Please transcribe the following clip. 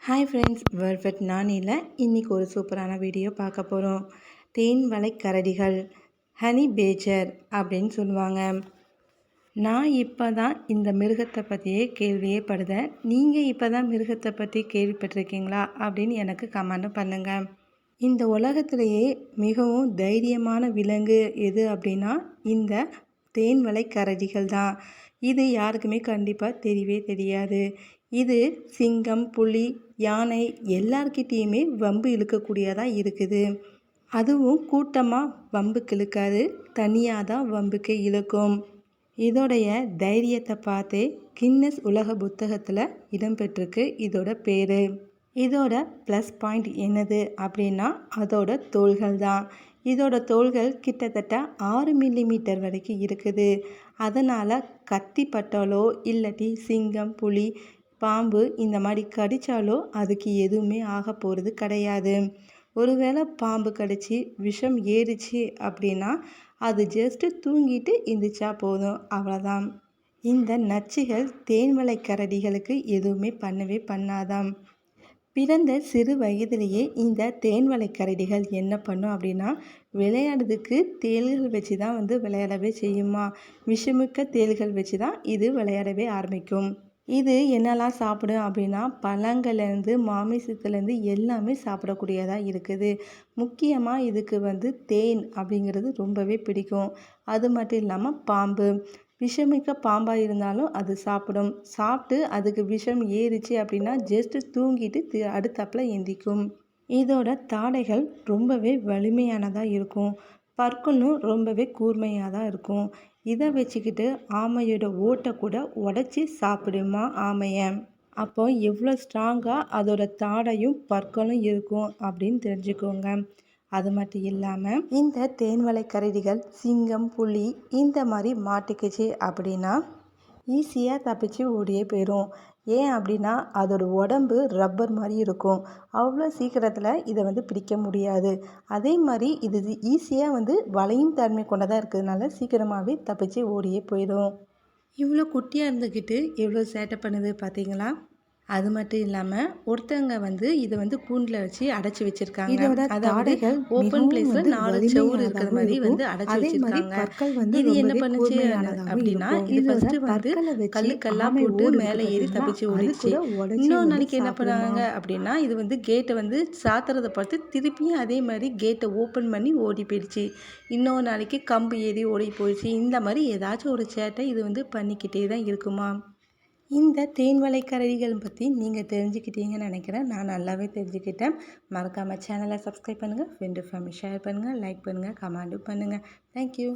Hi friends, velvet நானியில் இன்றைக்கி ஒரு சூப்பரான வீடியோ பார்க்க போகிறோம். தேன் வலை கரடிகள், ஹனி பேஜர் அப்படின்னு சொல்லுவாங்க. நான் இப்போ தான் இந்த மிருகத்தை பற்றியே கேள்வியே படுதேன். நீங்கள் இப்போ தான் மிருகத்தை பற்றி கேள்விப்பட்டிருக்கீங்களா அப்படின்னு எனக்கு கமெண்ட் பண்ணுங்கள். இந்த உலகத்திலேயே மிகவும் தைரியமான விலங்கு எது அப்படின்னா இந்த தேன் வலை கரடிகள் தான். இது யாருக்குமே கண்டிப்பாக தெரியவே தெரியாது. இது சிங்கம், புலி, யானை எல்லார்கிட்டேயுமே வம்பு இழுக்கக்கூடியதாக இருக்குது. அதுவும் கூட்டமாக வம்புக்கு இழுக்காது, தனியாக தான் வம்புக்கு இழுக்கும். இதோடைய தைரியத்தை பார்த்தே கின்னஸ் உலக புத்தகத்தில் இடம்பெற்றிருக்கு இதோட பேர். இதோட ப்ளஸ் பாயிண்ட் என்னது அப்படின்னா அதோட தோள்கள் தான். இதோட தோள்கள் கிட்டத்தட்ட 6 மில்லிமீட்டர் வரைக்கும் இருக்குது. அதனால் கத்தி பட்டாலோ இல்லாட்டி சிங்கம், புலி, பாம்பு இந்த மாதிரி கடித்தாலோ அதுக்கு எதுவுமே ஆக போகிறது கிடையாது. ஒருவேளை பாம்பு கடித்து விஷம் ஏறிச்சு அப்படின்னா அது ஜஸ்ட்டு தூங்கிட்டு எந்திரிச்சா போதும், அவ்வளோதான். இந்த நச்சுகள் தேன்வளை கரடிகளுக்கு எதுவுமே பண்ணவே பண்ணாதாம். பிறந்த சிறு வயதிலேயே இந்த தேன்வளை கரடிகள் என்ன பண்ணும் அப்படின்னா விளையாடுறதுக்கு தேள்கள் வச்சு தான் விளையாடவே செய்யுமா. விஷமிக்க தேள்கள் வச்சு தான் இது விளையாடவே ஆரம்பிக்கும். இது என்னெல்லாம் சாப்பிடும் அப்படின்னா பழங்கள்லேருந்து மாமிசத்துலேருந்து எல்லாமே சாப்பிடக்கூடியதாக இருக்குது. முக்கியமாக இதுக்கு தேன் அப்படிங்கிறது ரொம்பவே பிடிக்கும். அது மட்டும் இல்லாமல் பாம்பு, விஷமிக்க பாம்பாக இருந்தாலும் அது சாப்பிட்டு அதுக்கு விஷம் ஏறிச்சு அப்படின்னா ஜஸ்ட்டு தூங்கிட்டு அடுத்தாப்பில் எந்திக்கும். இதோட தாடைகள் ரொம்பவே வலிமையானதாக இருக்கும். பற்களும் ரொம்பவே கூர்மையாக தான் இருக்கும். இதை வச்சுக்கிட்டு ஆமையோட ஓட்டை கூட உடச்சி சாப்பிடுமா ஆமையை. அப்போ எவ்வளோ ஸ்ட்ராங்காக அதோட தாடையும் பற்களும் இருக்கும் அப்படின்னு தெரிஞ்சுக்கோங்க. அது மட்டும் இல்லாமல் இந்த தேன்வளை கரடிகள் சிங்கம், புலி இந்த மாதிரி மாட்டிக்கிச்சு அப்படின்னா ஈஸியாக தப்பிச்சு ஓடியே போயிடும். ஏன் அப்படின்னா அதோட உடம்பு ரப்பர் மாதிரி இருக்கும். அவ்வளோ சீக்கிரத்தில் இதை பிடிக்க முடியாது. அதே மாதிரி இது ஈஸியாக வளையும் தன்மை கொண்டதாக இருக்கிறதுனால சீக்கிரமாகவே தப்பிச்சு ஓடியே போயிடும். இவ்வளோ குட்டியாக இருந்துக்கிட்டு எவ்வளோ சேட்டை பண்ணுது பார்த்தீங்களா. அது மட்டும் இல்லாமல் ஒருத்தவங்க இதை கூண்டில் வச்சு அடைச்சி வச்சிருக்காங்க. இதோட தாடைகள் ஓப்பன் பிளேஸ்ல 4 செவுரு இருக்கிற மாதிரி அடைச்சி வச்சிருக்காங்க. இது என்ன பண்ணுச்சு அப்படின்னா இது ஃபர்ஸ்ட் கல்லுக்கல்லா போட்டு மேலே ஏறி தப்பிச்சு ஓடிச்சு. இன்னொரு நாளைக்கு என்ன பண்ணாங்க அப்படின்னா இது கேட்டை சாத்துறதை பார்த்து திருப்பியும் அதே மாதிரி கேட்டை ஓப்பன் பண்ணி ஓடி போயிடுச்சு. இன்னொரு நாளைக்கு கம்பு ஏறி ஓடி போயிடுச்சு. இந்த மாதிரி ஏதாச்சும் ஒரு சேட்டை இது பண்ணிக்கிட்டே தான் இருக்குமா. இந்த தேன்வளை கரடிகள் பற்றி நீங்கள் தெரிஞ்சுக்கிட்டீங்கன்னு நினைக்கிறேன். நான் நல்லாவே தெரிஞ்சுக்கிட்டேன். மறக்காமல் சேனலை சப்ஸ்கிரைப் பண்ணுங்கள், ஃப்ரெண்டு ஃபேமிலி ஷேர் பண்ணுங்கள், லைக் பண்ணுங்கள், கமெண்ட்டும் பண்ணுங்கள். தேங்க்யூ.